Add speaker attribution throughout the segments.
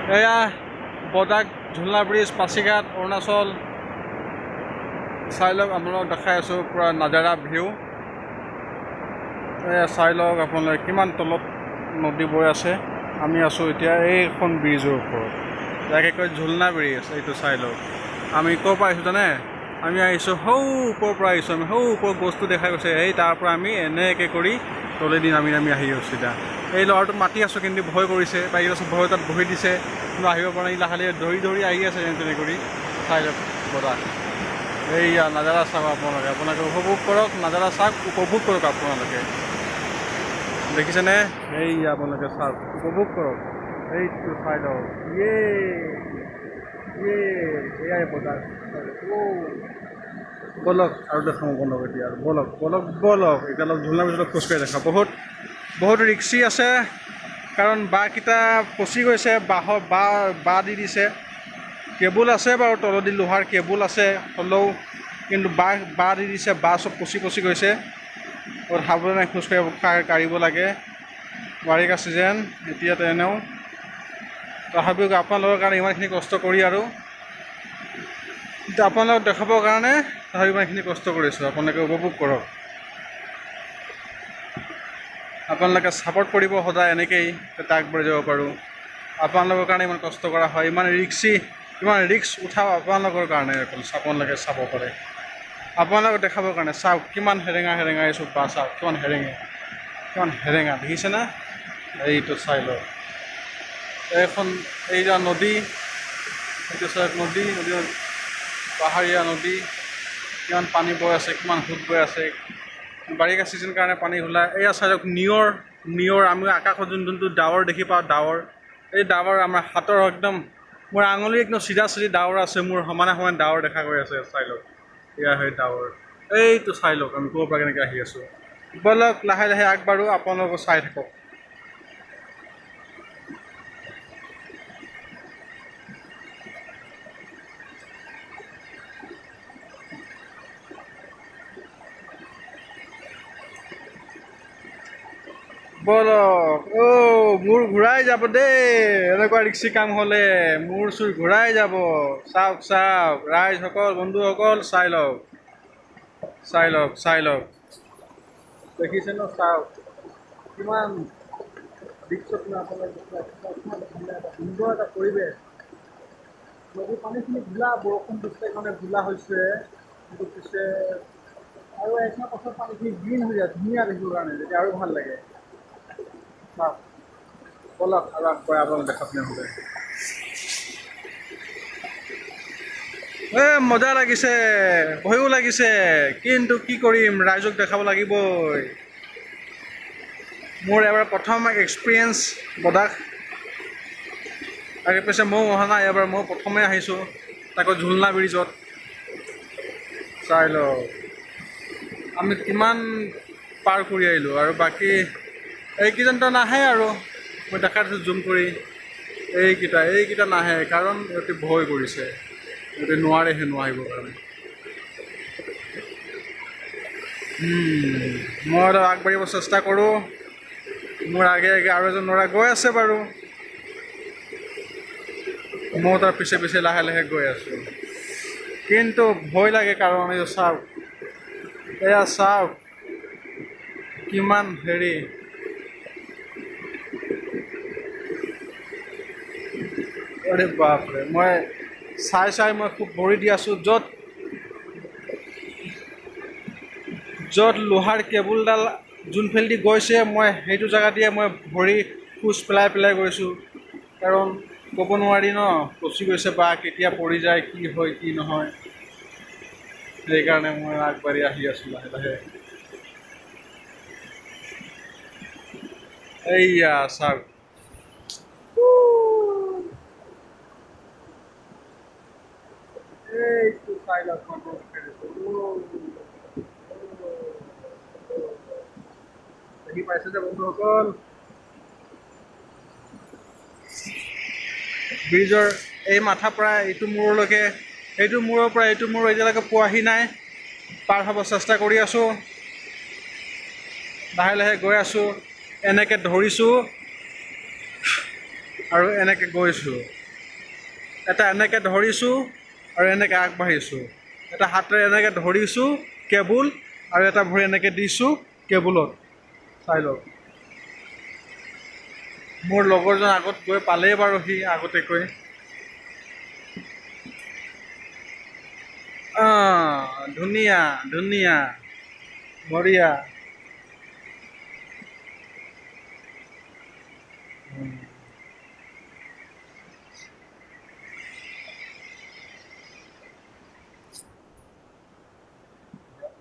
Speaker 1: এয়া বদাক ঝুলনা ব্ৰিজ পাছিঘাট অৰুণাচল চাই লওক আপোনালোকক দেখাই আছোঁ পূৰা নাজাৰা ভিউ এয়া চাই লওক আপোনালোকে কিমান তলত নদী বৈ আছে আমি আছোঁ এতিয়া এইখন ব্ৰিজৰ ওপৰত যাকে কয় ঝুলনা ব্ৰিজ এইটো চাই লওক আমি ক'ৰ পৰা আহিছোঁ জানে আমি আহিছোঁ সৌ ওপৰৰ পৰা আহিছোঁ আমি সৌ ওপৰৰ গছটো দেখা গৈছে এই তাৰ পৰা আমি এনেকৈ কৰি তলেদি নামি নামি আহি আছোঁ এতিয়া এই ল'ৰাটো মাতি আছোঁ কিন্তু ভয় কৰিছে বাকী আছে ভয় তাত বহি দিছে কিন্তু আহিব পৰা নাই লাহে লাহে ধৰি ধৰি আহি আছে যেনে তেনে কৰি চাই লওক বতাহ এইয়া নাজাৰা চাওক আপোনালোকে উপভোগ কৰক নাজাৰা চাওক উপভোগ কৰক আপোনালোকে দেখিছেনে এইয়া আপোনালোকে চাওক উপভোগ কৰক এইটো চাই লওক এয়াই বতাহ বলক আৰু দেখাওঁ বলক এতিয়া আৰু বলক বলক বলক এতিয়া অলপ ঝুলনা ব্ৰিজত খোজকাঢ়ি দেখা বহুত ৰিক্সি আছে কাৰণ বাঁহকেইটা পচি গৈছে বাঁহ দি দিছে কেবুল আছে বাৰু তলদি লোহাৰ কেবুল আছে হ'লেও কিন্তু বাঁহ দি দিছে বাঁহ চব পচি গৈছে বহুত সাৱধানে কাঢ়িব লাগে বাৰিষা ছিজন এতিয়া তেনেও তথাপিও আপোনালোকৰ কাৰণে ইমানখিনি কষ্ট কৰি আৰু এতিয়া আপোনালোকক দেখাবৰ কাৰণে তথাপিও ইমানখিনি কষ্ট কৰিছোঁ আপোনালোকে উপভোগ কৰক আপোনালোকে ছাপৰ্ট কৰিব সদায় এনেকৈয়ে যাতে আগবাঢ়ি যাব পাৰোঁ আপোনালোকৰ কাৰণে ইমান কষ্ট কৰা হয় ইমান ৰিক্স উঠাওঁ আপোনালোকৰ কাৰণে আপোনালোকে চাব পাৰে আপোনালোকক দেখাবৰ কাৰণে চাওক কিমান হেৰেঙা এইছোঁ বা চাওক কিমান হেৰেঙা দেখিছেনে এইটো চাই লওক এইখন এইয়া নদী এইটো চাওক নদী পাহাৰীয়া নদী কিমান পানী বৈ আছে কিমান সোঁত বৈ আছে বাৰিষা ছিজন কাৰণে পানী ওলায় এয়া চাই লওক নিয়ৰ আমি আকাশত যোনটো ডাৱৰ দেখি পাওঁ ডাৱৰ এই ডাৱৰ আমাৰ হাতৰ একদম মোৰ আঙুলি একদম চিধা ডাৱৰ আছে মোৰ সমানে ডাৱৰ দেখা গৈ আছে চাই লওক এয়া হয় ডাৱৰ এইটো চাই লওক আমি ক'ৰ পৰা কেনেকৈ আহি আছোঁ বলক লাহে লাহে আগবাঢ়ো আপোনালোকক চাই থাকক বলক মূৰ ঘূৰাই যাব দেই এনেকুৱা ৰিক্সি কাম হ'লে মূৰ চুৰ ঘূৰাই যাব চাওক ৰাইজসকল বন্ধুসকল চাই লওক দেখিছে ন চাওক কিমান ৰিক্সত সুন্দৰ এটা পৰিৱেশ নদীৰ পানীখিনি ঘোলা বৰষুণ দিছে কাৰণে ঘোলা হৈছে কিন্তু পিছে আৰু একমাহ পাছত পানীখিনি গ্ৰীণ হৈ যায় ধুনীয়া দেখিবৰ কাৰণে তেতিয়া আৰু ভাল লাগে বলক আৰু আগবঢ়াই আপোনালোকে দেখা নহ'লে মজা লাগিছে ভয়ো লাগিছে কিন্তু কি কৰিম ৰাইজক দেখাব লাগিবই মোৰ এবাৰ প্ৰথম এক্সপিৰিয়েঞ্চ বদাক তাকে পিছে ময়ো অহা নাই এবাৰ মই প্ৰথমে আহিছোঁ তাকো ঝুলনা ব্ৰিজত চাই লওক আমি কিমান পাৰ কৰি আহিলোঁ আৰু বাকী এইকেইজনটো নাহে আৰু মই দেখাই দিছোঁ জুম কৰি এইকেইটা নাহে কাৰণ সিহঁতে ভয় কৰিছে সিহঁতে নোৱাৰে হেনো আহিবৰ কাৰণে মই অলপ আগবাঢ়িব চেষ্টা কৰোঁ মোৰ আগে আৰু এজন ল'ৰা গৈ আছে বাৰু মই তাৰ পিছে লাহে লাহে গৈ আছোঁ কিন্তু ভয় লাগে কাৰণ এই চাওক এয়া চাওক কিমান হেৰি আৰে বাপৰে মই চাই মই খুব ভৰি দি আছোঁ য'ত লোহাৰ কেবুলডাল যোনফালেদি গৈছে মই সেইটো জেগা দিয়ে মই ভৰি খোজ পেলাই গৈছোঁ কাৰণ ক'ব নোৱাৰি ন পচি গৈছে বা কেতিয়া পৰি যায় কি হয় কি নহয় সেইকাৰণে মই আগবাঢ়ি আহি আছোঁ লাহে লাহে এইয়া চাওক এইটো চাই লওক দেখি পাইছে যে বন্ধুসকল ব্ৰিজৰ এই মাথাৰ পৰা এইটো মূৰলৈকে এইটো মূৰৰ পৰা এইটো মূৰ এতিয়ালৈকে পোৱাহি নাই পাৰ হ'ব চেষ্টা কৰি আছোঁ লাহে লাহে গৈ আছোঁ এনেকৈ ধৰিছোঁ আৰু এনেকৈ গৈছোঁ, এটা এনেকৈ ধৰিছোঁ আৰু এনেকৈ আগবাঢ়িছোঁ, এটা হাতেৰে এনেকৈ ধৰিছোঁ কেবুল আৰু এটা ভৰি এনেকৈ দিছোঁ কেবুলত। চাই লওক, মোৰ লগৰজন আগত গৈ পালেই বাৰু, সি আগতীয়াকৈ। ধুনীয়া ধুনীয়া, বঢ়িয়া।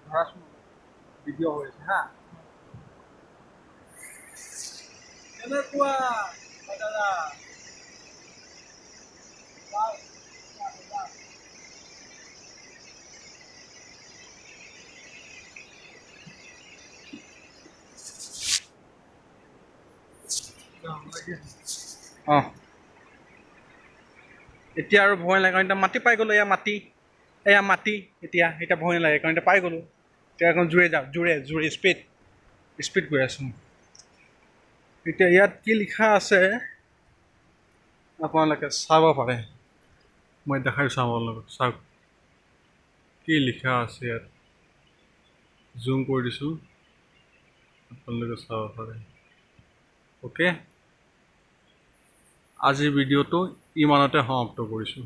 Speaker 1: ধৰাচোন, ভিডিঅ' হৈ আছে হা। কেনেকুৱা দাদা? অঁ, এতিয়া আৰু ভয় নালাগে, কাৰণ এতিয়া মাটি পাই গ'লোঁ। এয়া মাটি, এতিয়া ভয় নালাগে, কাৰণ এতিয়া পাই গ'লোঁ। এতিয়া এখন জোৰে যাওঁ, জোৰে স্পীড গৈ আছোঁ। এতিয়া ইয়াত কি লিখা আছে আপোনালোকে চাব পাৰে, মই দেখাইছোঁ আপোনালোকক। চাওক কি লিখা আছে ইয়াত, জুম কৰি দিছোঁ, আপোনালোকে চাব পাৰে। অ'কে, আজিৰ ভিডিঅ'টো ইমানতে সমাপ্ত কৰিছোঁ।